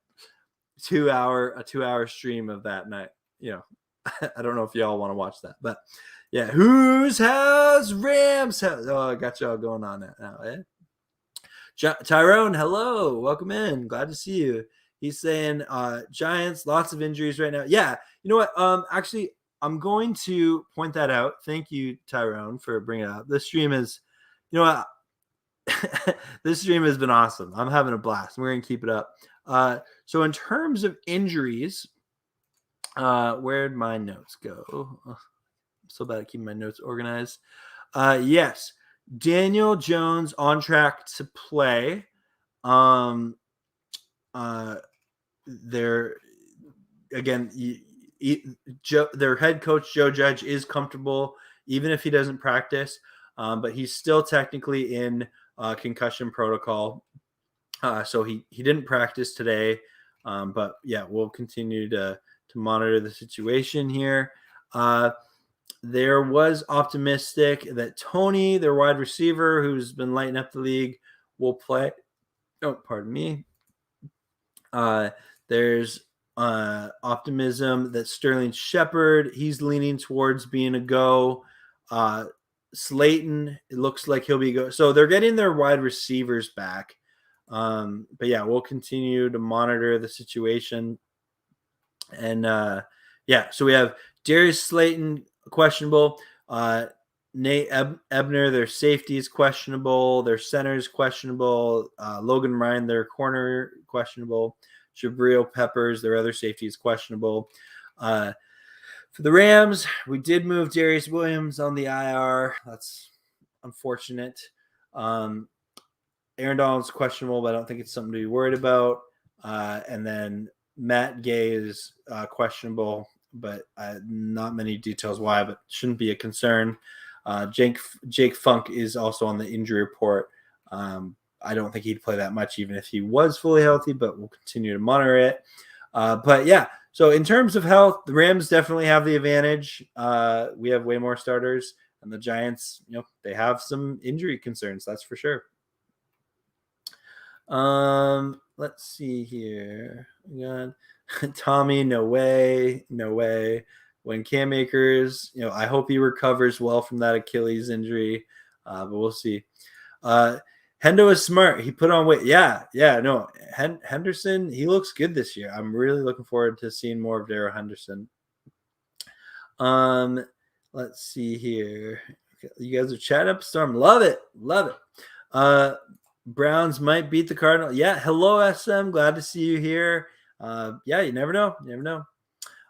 2-hour stream of that night. I don't know if y'all want to watch that, but yeah, whose house? Rams house. Oh, I got y'all going on that now, eh? Tyrone, hello, welcome in. Glad to see you. He's saying Giants, lots of injuries right now. Yeah, you know what? Actually, I'm going to point that out. Thank you, Tyrone, for bringing it up. This stream is, this stream has been awesome. I'm having a blast. We're going to keep it up. So in terms of injuries, where'd my notes go? I'm so bad at keeping my notes organized. Yes, Daniel Jones on track to play. They're again, their head coach Joe Judge is comfortable even if he doesn't practice, but he's still technically in concussion protocol. So he didn't practice today, but yeah, we'll continue to monitor the situation here. There was optimistic that Tony, their wide receiver, who's been lighting up the league, will play. Oh, pardon me. There's optimism that Sterling Shepard, he's leaning towards being a go. Slayton, it looks like he'll be go. So they're getting their wide receivers back. But yeah, we'll continue to monitor the situation. And so we have Darius Slayton questionable. Nate Ebner, their safety is questionable. Their center is questionable. Logan Ryan, their corner, questionable. Jabril Peppers, their other safety, is questionable. For the Rams, we did move Darius Williams on the IR. That's unfortunate. Aaron Donald's questionable, but I don't think it's something to be worried about. And then Matt Gay is questionable, but not many details why, but shouldn't be a concern. Jake Funk is also on the injury report. I don't think he'd play that much even if he was fully healthy, but we'll continue to monitor it. But yeah, so in terms of health, the Rams definitely have the advantage. We have way more starters, and the Giants, they have some injury concerns, that's for sure. Let's see here. God. Tommy, no way. When Cam Akers, I hope he recovers well from that Achilles injury, but we'll see. Hendo is smart. He put on weight. No. Henderson, he looks good this year. I'm really looking forward to seeing more of Darrell Henderson. Let's see here. Okay, you guys are chatting up Storm. Love it. Browns might beat the Cardinals. Yeah, hello, SM. Glad to see you here. You never know.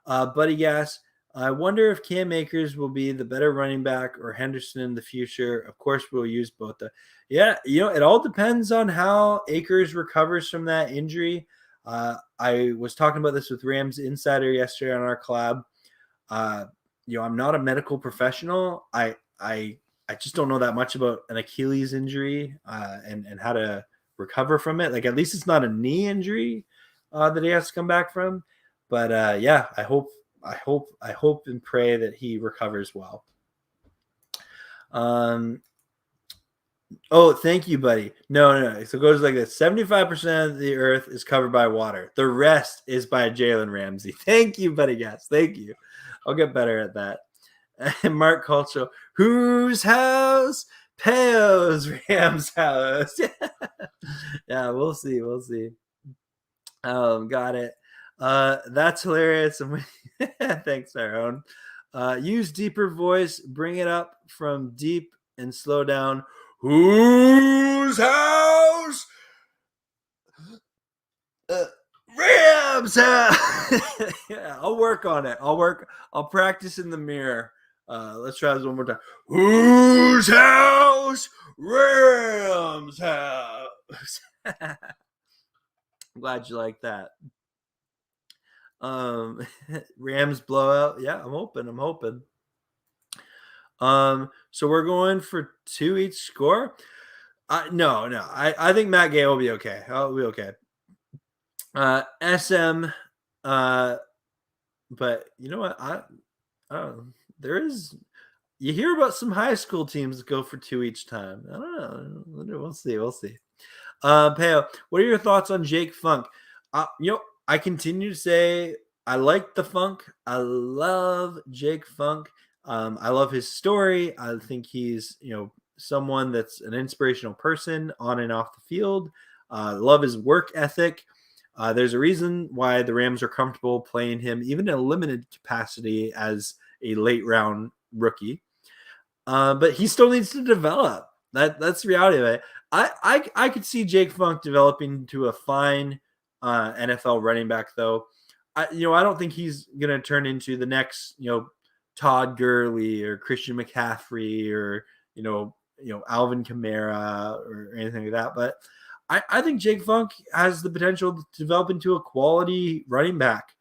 Buddy Gas. I wonder if Cam Akers will be the better running back or Henderson in the future. Of course, we'll use both. Yeah, it all depends on how Akers recovers from that injury. I was talking about this with Rams Insider yesterday on our collab. I'm not a medical professional. I just don't know that much about an Achilles injury and how to recover from it. Like, at least it's not a knee injury that he has to come back from. But I hope and pray that he recovers well. Oh, thank you, buddy. No. So it goes like this: 75% of the earth is covered by water. The rest is by Jalen Ramsey. Thank you, buddy. Yes, thank you. I'll get better at that. And Mark Culcho, whose house? Peo's Rams house. Yeah, we'll see. Got it. That's hilarious. Thanks, Tyrone. Use deeper voice. Bring it up from deep and slow down. Whose house? Rams house. Yeah, I'll work on it. I'll practice in the mirror. Let's try this one more time. Whose house? Rams house. I'm glad you like that. Rams blowout. Yeah, I'm hoping. So we're going for 2 each score. No. I think Matt Gay will be okay. I'll be okay. SM. But you know what? I don't know. You hear about some high school teams that go for 2 each time. I don't know. We'll see. Peo, what are your thoughts on Jake Funk? I continue to say I like the Funk. I love Jake Funk. I love his story. I think he's, someone that's an inspirational person on and off the field. Love his work ethic. There's a reason why the Rams are comfortable playing him, even in a limited capacity, as a late round rookie. But he still needs to develop. That's the reality of it. I could see Jake Funk developing into a fine NFL running back, though. I don't think he's going to turn into the next, Todd Gurley or Christian McCaffrey or, Alvin Kamara or anything like that. But I think Jake Funk has the potential to develop into a quality running back.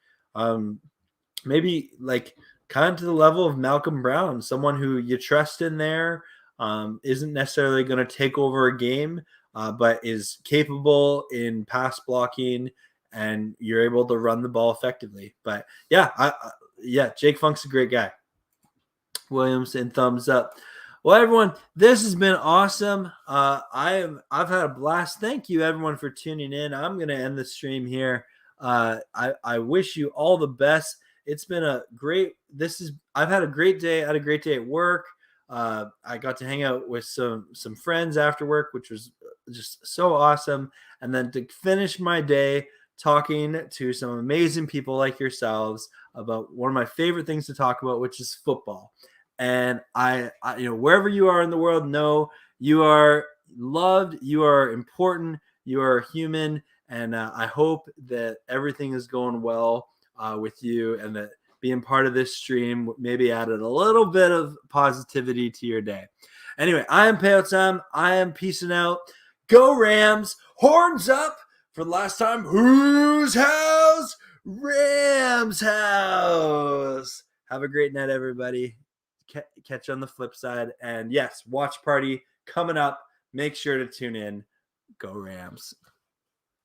Maybe like kind of to the level of Malcolm Brown, someone who you trust in there, isn't necessarily going to take over a game, but is capable in pass blocking, and you're able to run the ball effectively. But Jake Funk's a great guy. Williamson, thumbs up. Well, everyone, this has been awesome. I've had a blast. Thank you, everyone, for tuning in. I'm going to end the stream here. I wish you all the best. It's been I've had a great day. I had a great day at work. I got to hang out with some friends after work, which was just so awesome. And then to finish my day talking to some amazing people like yourselves about one of my favorite things to talk about, which is football. And I wherever you are in the world, know you are loved, you are important, you are human. And I hope that everything is going well with you, and that being part of this stream maybe added a little bit of positivity to your day. Anyway, I am Peo Sam. I am peacing out. Go Rams. Horns up for the last time. Whose house? Rams house. Have a great night, everybody. Catch you on the flip side. And yes, watch party coming up. Make sure to tune in. Go Rams.